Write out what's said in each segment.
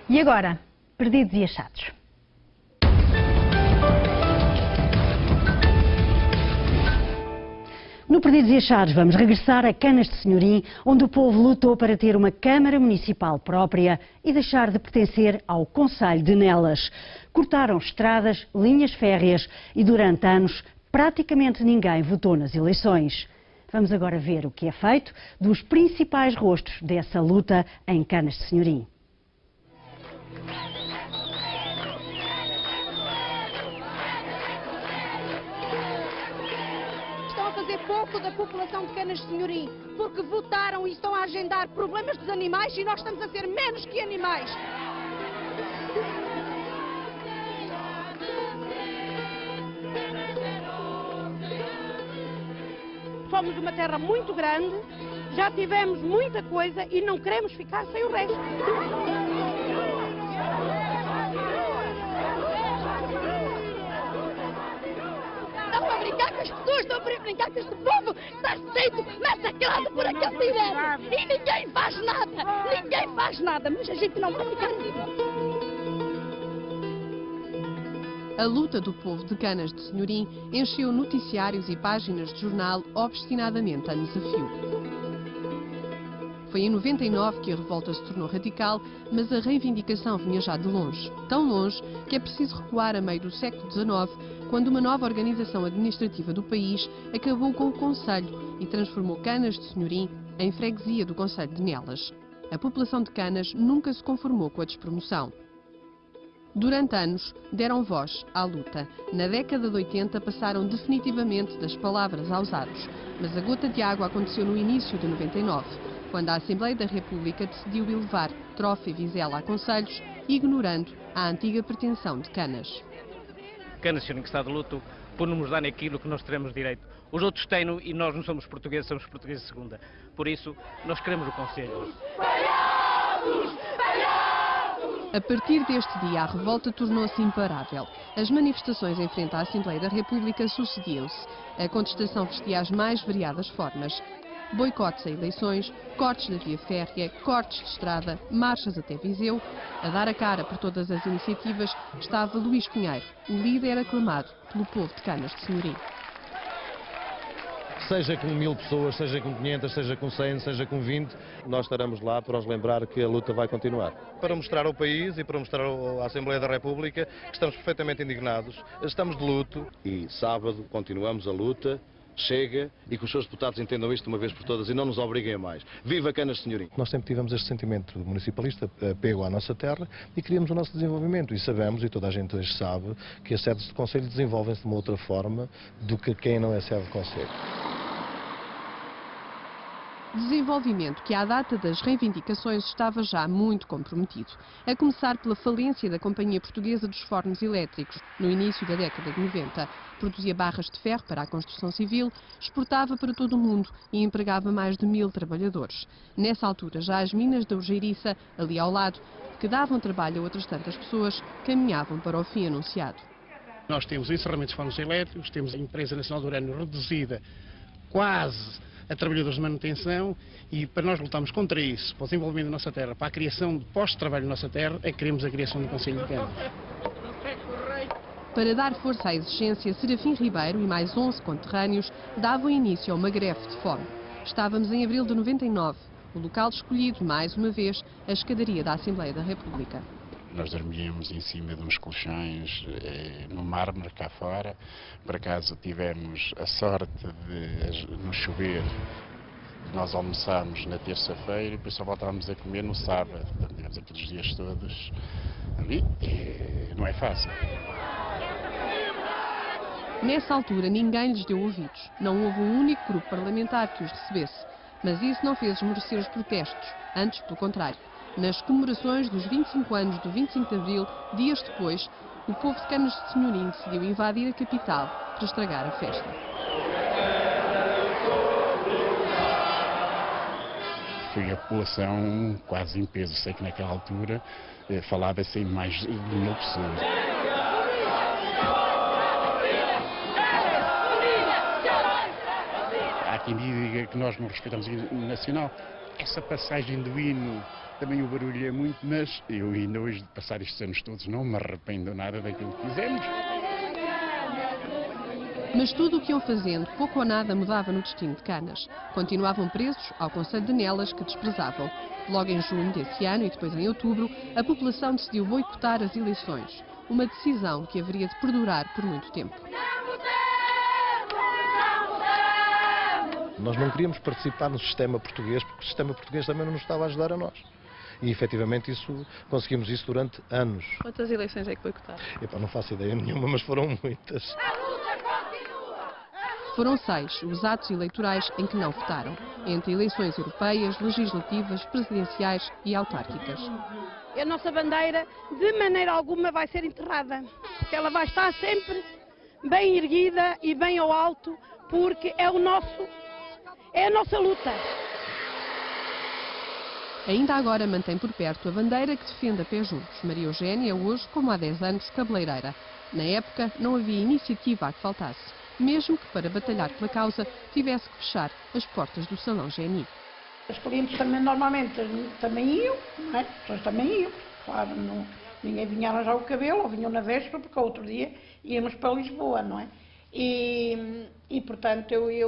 E agora, perdidos e achados. No Perdidos e Achados vamos regressar a Canas de Senhorim, onde o povo lutou para ter uma Câmara Municipal própria e deixar de pertencer ao Concelho de Nelas. Cortaram estradas, linhas férreas e durante anos praticamente ninguém votou nas eleições. Vamos agora ver o que é feito dos principais rostos dessa luta em Canas de Senhorim. Pouco da população de Canas de Senhorim, porque votaram e estão a agendar problemas dos animais e nós estamos a ser menos que animais. Somos uma terra muito grande, já tivemos muita coisa e não queremos ficar sem o resto. Estão a brincar com as pessoas, estão a brincar com este povo, está sendo massacrado por aquele tirano e ninguém faz nada, mas a gente não vai ficar assim. A luta do povo de Canas de Senhorim encheu noticiários e páginas de jornal obstinadamente a desafio. Foi em 99 que a revolta se tornou radical, mas a reivindicação vinha já de longe. Tão longe que é preciso recuar a meio do século XIX, quando uma nova organização administrativa do país acabou com o Concelho e transformou Canas de Senhorim em freguesia do Concelho de Nelas. A população de Canas nunca se conformou com a despromoção. Durante anos, deram voz à luta. Na década de 80 passaram definitivamente das palavras aos atos, mas a gota de água aconteceu no início de 99, quando a Assembleia da República decidiu elevar Trofa e Vizela a concelhos, ignorando a antiga pretensão de Canas. Canas de Senhorim que está de luto por não nos darem aquilo que nós teremos direito. Os outros têm-no e nós não somos portugueses de segunda. Por isso, nós queremos o Conselho. A partir deste dia, a revolta tornou-se imparável. As manifestações em frente à Assembleia da República sucediam-se. A contestação vestia as mais variadas formas. Boicotes a eleições, cortes da via férrea, cortes de estrada, marchas até Viseu. A dar a cara por todas as iniciativas estava Luís Pinheiro, o líder aclamado pelo povo de Canas de Senhorim. Seja com 1000 pessoas, seja com 500, seja com 100, seja com 20, nós estaremos lá para os lembrar que a luta vai continuar. Para mostrar ao país e para mostrar à Assembleia da República que estamos perfeitamente indignados, estamos de luto. E sábado continuamos a luta, chega, e que os seus deputados entendam isto de uma vez por todas e não nos obriguem a mais. Viva Canas de Senhorim! Nós sempre tivemos este sentimento municipalista, apego à nossa terra, e queríamos o nosso desenvolvimento. E sabemos, e toda a gente hoje sabe, que as sedes de concelho desenvolvem-se de uma outra forma do que quem não é sede de concelho. Desenvolvimento que à data das reivindicações estava já muito comprometido, a começar pela falência da Companhia Portuguesa dos Fornos Elétricos, no início da década de 90. Produzia barras de ferro para a construção civil, exportava para todo o mundo e empregava mais de 1000 trabalhadores. Nessa altura, já as minas da Ogeiriça, ali ao lado, que davam trabalho a outras tantas pessoas, caminhavam para o fim anunciado. Nós temos o encerramento dos fornos elétricos, temos a empresa nacional do urânio reduzida quase a trabalhadores de manutenção, e para nós lutarmos contra isso, para o desenvolvimento da nossa terra, para a criação de postos de trabalho na nossa terra, é que queremos a criação do Concelho de Canas. Para dar força à exigência, Serafim Ribeiro e mais 11 conterrâneos davam início a uma greve de fome. Estávamos em abril de 99, o local escolhido, mais uma vez, a escadaria da Assembleia da República. Nós dormíamos em cima de uns colchões no mármore cá fora. Por acaso tivemos a sorte de, no chover, nós almoçámos na terça-feira e depois só voltámos a comer no sábado. Portanto, tivemos aqueles dias todos ali e não é fácil. Nessa altura ninguém lhes deu ouvidos. Não houve um único grupo parlamentar que os recebesse. Mas isso não fez esmorecer os protestos. Antes, pelo contrário. Nas comemorações dos 25 anos do 25 de Abril, dias depois, o povo de Canas de Senhorim decidiu invadir a capital para estragar a festa. Foi a população quase em peso. Sei que naquela altura falava-se em mais de 1000 pessoas. Há quem diga que nós não respeitamos o hino nacional. Essa passagem do hino, também o barulho é muito, mas eu ainda hoje de passar estes anos todos não me arrependo nada daquilo que fizemos. Mas tudo o que iam fazendo, pouco ou nada mudava no destino de Canas. Continuavam presos ao Conselho de Nelas, que desprezavam. Logo em junho desse ano e depois em outubro, a população decidiu boicotar as eleições. Uma decisão que haveria de perdurar por muito tempo. Nós não queríamos participar no sistema português, porque o sistema português também não nos estava a ajudar a nós. E, efetivamente, conseguimos isso durante anos. Quantas eleições é que boicotaram? Epá, não faço ideia nenhuma, mas foram muitas. Foram 6 os atos eleitorais em que não votaram, entre eleições europeias, legislativas, presidenciais e autárquicas. A nossa bandeira, de maneira alguma, vai ser enterrada. Porque ela vai estar sempre bem erguida e bem ao alto, porque é a nossa luta. Ainda agora mantém por perto a bandeira que defende a pé juntos. Maria Eugénia, hoje, como há 10 anos, cabeleireira. Na época, não havia iniciativa a que faltasse. Mesmo que para batalhar pela causa tivesse que fechar as portas do Salão GNI. Os clientes também normalmente também iam, não é? As pessoas também iam, claro, ninguém vinha arranjar o cabelo, ou vinham na véspera, porque outro dia íamos para Lisboa, não é? E portanto eu ia.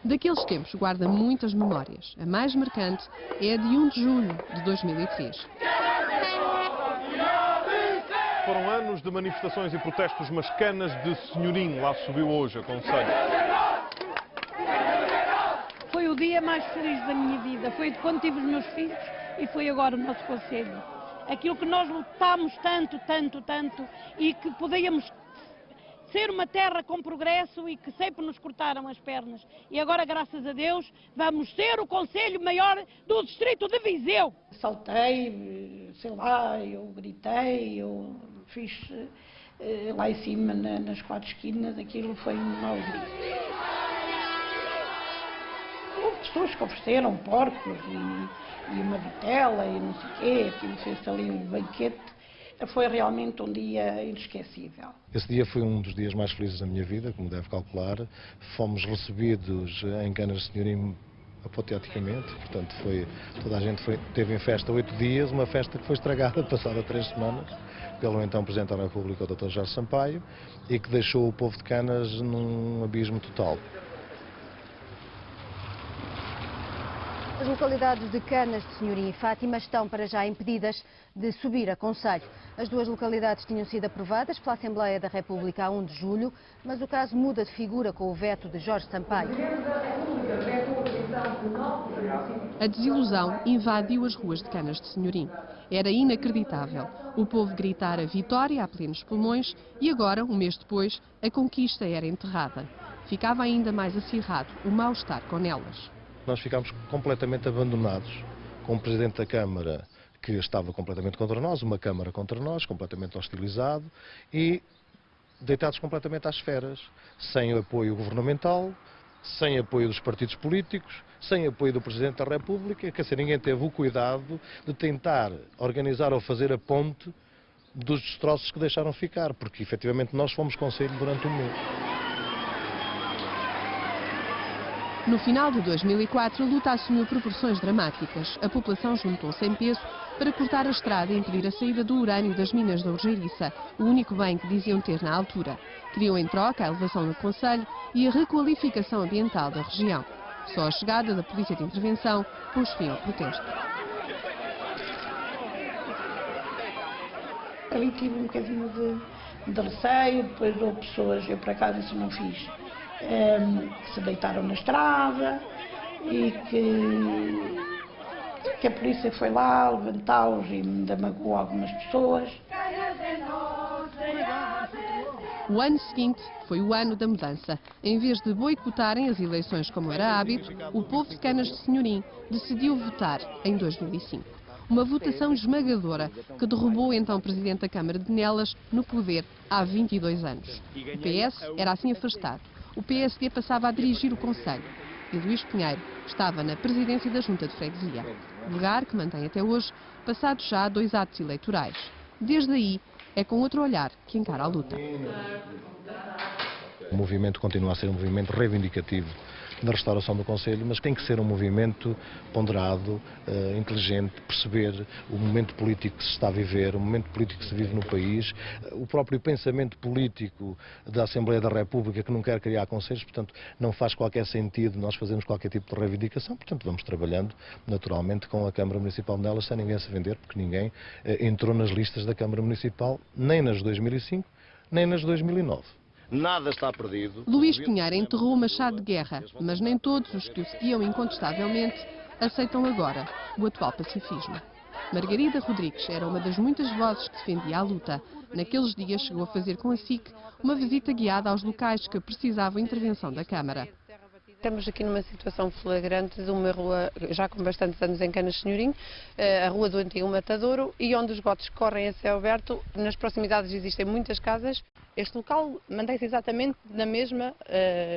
Daqueles tempos guarda muitas memórias. A mais marcante é a de 1 de julho de 2003. Foram anos de manifestações e protestos, mas Canas de Senhorim lá subiu hoje a Conselho. Foi o dia mais feliz da minha vida. Foi de quando tive os meus filhos e foi agora o nosso conselho. Aquilo que nós lutámos tanto e que podíamos ser uma terra com progresso e que sempre nos cortaram as pernas. E agora, graças a Deus, vamos ser o conselho maior do distrito de Viseu. Saltei, sei lá, eu gritei, eu fiz lá em cima, nas 4 esquinas, aquilo foi uma alegria. Houve pessoas que ofereceram porcos e uma vitela e não sei o quê, aquilo fez ali um banquete. Foi realmente um dia inesquecível. Esse dia foi um dos dias mais felizes da minha vida, como deve calcular. Fomos recebidos em Canas de Senhorim apoteoticamente, portanto toda a gente teve em festa 8 dias, uma festa que foi estragada passada 3 semanas pelo então Presidente da República, o Dr. Jorge Sampaio, e que deixou o povo de Canas num abismo total. As localidades de Canas de Senhorim e Fátima estão para já impedidas de subir a Conselho. As duas localidades tinham sido aprovadas pela Assembleia da República a 1 de julho, mas o caso muda de figura com o veto de Jorge Sampaio. A desilusão invadiu as ruas de Canas de Senhorim. Era inacreditável. O povo gritara vitória a plenos pulmões e agora, um mês depois, a conquista era enterrada. Ficava ainda mais acirrado o mal-estar com Nelas. Nós ficámos completamente abandonados, com o Presidente da Câmara que estava completamente contra nós, uma Câmara contra nós, completamente hostilizado, e deitados completamente às feras, sem apoio governamental, sem apoio dos partidos políticos, sem apoio do Presidente da República, quer dizer, ninguém teve o cuidado de tentar organizar ou fazer a ponte dos destroços que deixaram ficar, porque efetivamente nós fomos conselho durante um mês. No final de 2004, a luta assumiu proporções dramáticas. A população juntou-se em peso para cortar a estrada e impedir a saída do urânio das minas da Urgeiriça, o único bem que diziam ter na altura. Queriam em troca a elevação do concelho e a requalificação ambiental da região. Só a chegada da polícia de intervenção pôs fim ao protesto. Ali tive um bocadinho de receio, depois houve pessoas, eu por acaso isso não fiz, que se deitaram na estrada e que a polícia foi lá levantá-los e ainda magoou algumas pessoas. O ano seguinte foi o ano da mudança. Em vez de boicotarem as eleições como era hábito, o povo de Canas de Senhorim decidiu votar em 2005. Uma votação esmagadora que derrubou o então Presidente da Câmara de Nelas no poder há 22 anos. O PS era assim afastado. O PSD passava a dirigir o Conselho e Luís Pinheiro estava na presidência da Junta de Freguesia, lugar que mantém até hoje, passados já 2 atos eleitorais. Desde aí, é com outro olhar que encara a luta. O movimento continua a ser um movimento reivindicativo na restauração do Conselho, mas tem que ser um movimento ponderado, inteligente, perceber o momento político que se está a viver, o momento político que se vive no país, o próprio pensamento político da Assembleia da República, que não quer criar conselhos, portanto não faz qualquer sentido nós fazermos qualquer tipo de reivindicação, portanto vamos trabalhando naturalmente com a Câmara Municipal de Nelas sem ninguém se vender, porque ninguém entrou nas listas da Câmara Municipal, nem nas de 2005, nem nas de 2009. Nada está perdido. Luís Pinheiro enterrou o machado de guerra, mas nem todos os que o seguiam incontestavelmente aceitam agora o atual pacifismo. Margarida Rodrigues era uma das muitas vozes que defendia a luta. Naqueles dias chegou a fazer com a SIC uma visita guiada aos locais que precisavam intervenção da Câmara. Estamos aqui numa situação flagrante de uma rua já com bastantes anos em Canas Senhorim, a rua do antigo Matadouro, e onde os esgotos correm a céu aberto. Nas proximidades existem muitas casas. Este local mantém-se exatamente na mesma,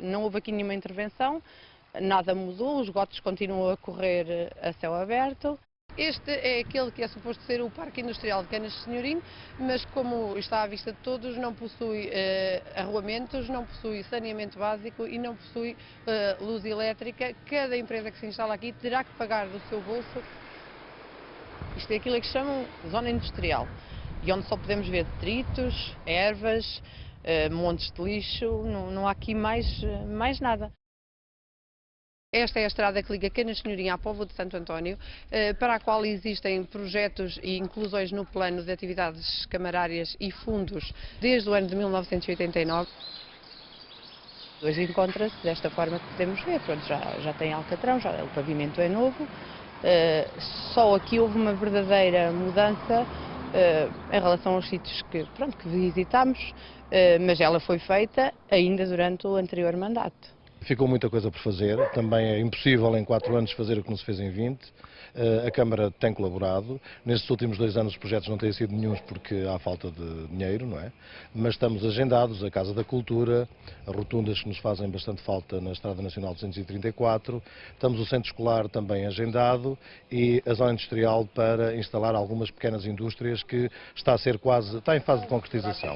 não houve aqui nenhuma intervenção, nada mudou, os esgotos continuam a correr a céu aberto. Este é aquele que é suposto ser o Parque Industrial de Canas Senhorim, mas como está à vista de todos, não possui arruamentos, não possui saneamento básico e não possui luz elétrica. Cada empresa que se instala aqui terá que pagar do seu bolso. Isto é aquilo que chamam zona industrial, e onde só podemos ver detritos, ervas, montes de lixo, não há aqui mais nada. Esta é a estrada que liga Canas Senhorim à Póvoa de Santo António, para a qual existem projetos e inclusões no plano de atividades camarárias e fundos desde o ano de 1989. Hoje encontra-se desta forma que podemos ver, pronto, já tem alcatrão, o pavimento é novo, só aqui houve uma verdadeira mudança em relação aos sítios que visitámos, mas ela foi feita ainda durante o anterior mandato. Ficou muita coisa por fazer, também é impossível em 4 anos fazer o que não se fez em 20. A Câmara tem colaborado. Nestes últimos 2 anos os projetos não têm sido nenhuns porque há falta de dinheiro, não é? Mas estamos agendados, a Casa da Cultura, as rotundas que nos fazem bastante falta na Estrada Nacional 234, estamos o Centro Escolar também agendado e a Zona Industrial para instalar algumas pequenas indústrias que está em fase de concretização.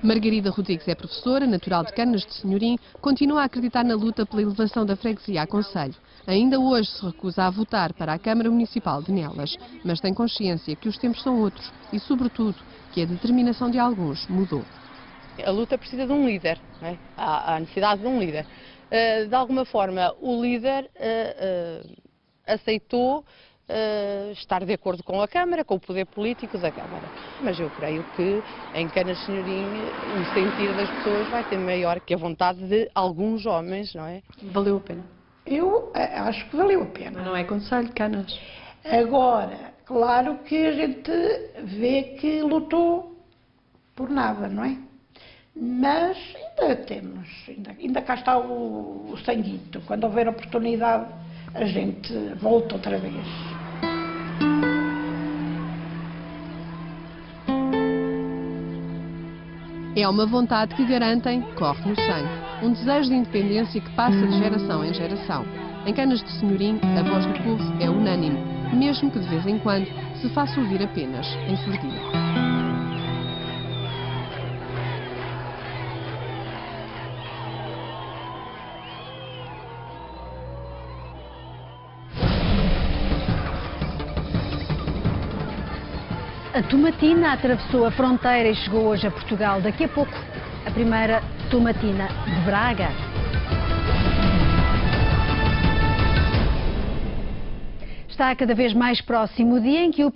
Margarida Rodrigues é professora, natural de Canas de Senhorim, continua a acreditar na luta pela elevação da freguesia a concelho. Ainda hoje se recusa a votar para a Câmara Municipal de Nelas, mas tem consciência que os tempos são outros e, sobretudo, que a determinação de alguns mudou. A luta precisa de um líder, não é? Há necessidade de um líder. De alguma forma, o líder aceitou estar de acordo com a Câmara, com o poder político da Câmara. Mas eu creio que em Canas Senhorim o sentir das pessoas vai ser maior que a vontade de alguns homens, não é? Valeu a pena? Eu acho que valeu a pena. Mas não é concelho de Canas. Agora, claro que a gente vê que lutou por nada, não é? Mas ainda temos, ainda cá está o sanguito. Quando houver oportunidade, a gente volta outra vez. É uma vontade que garantem corre no sangue. Um desejo de independência que passa de geração em geração. Em Canas de Senhorim, a voz do povo é unânime, mesmo que de vez em quando se faça ouvir apenas em surdina. A tomatina atravessou a fronteira e chegou hoje a Portugal. Daqui a pouco, a primeira tomatina de Braga. Está cada vez mais próximo o dia em que o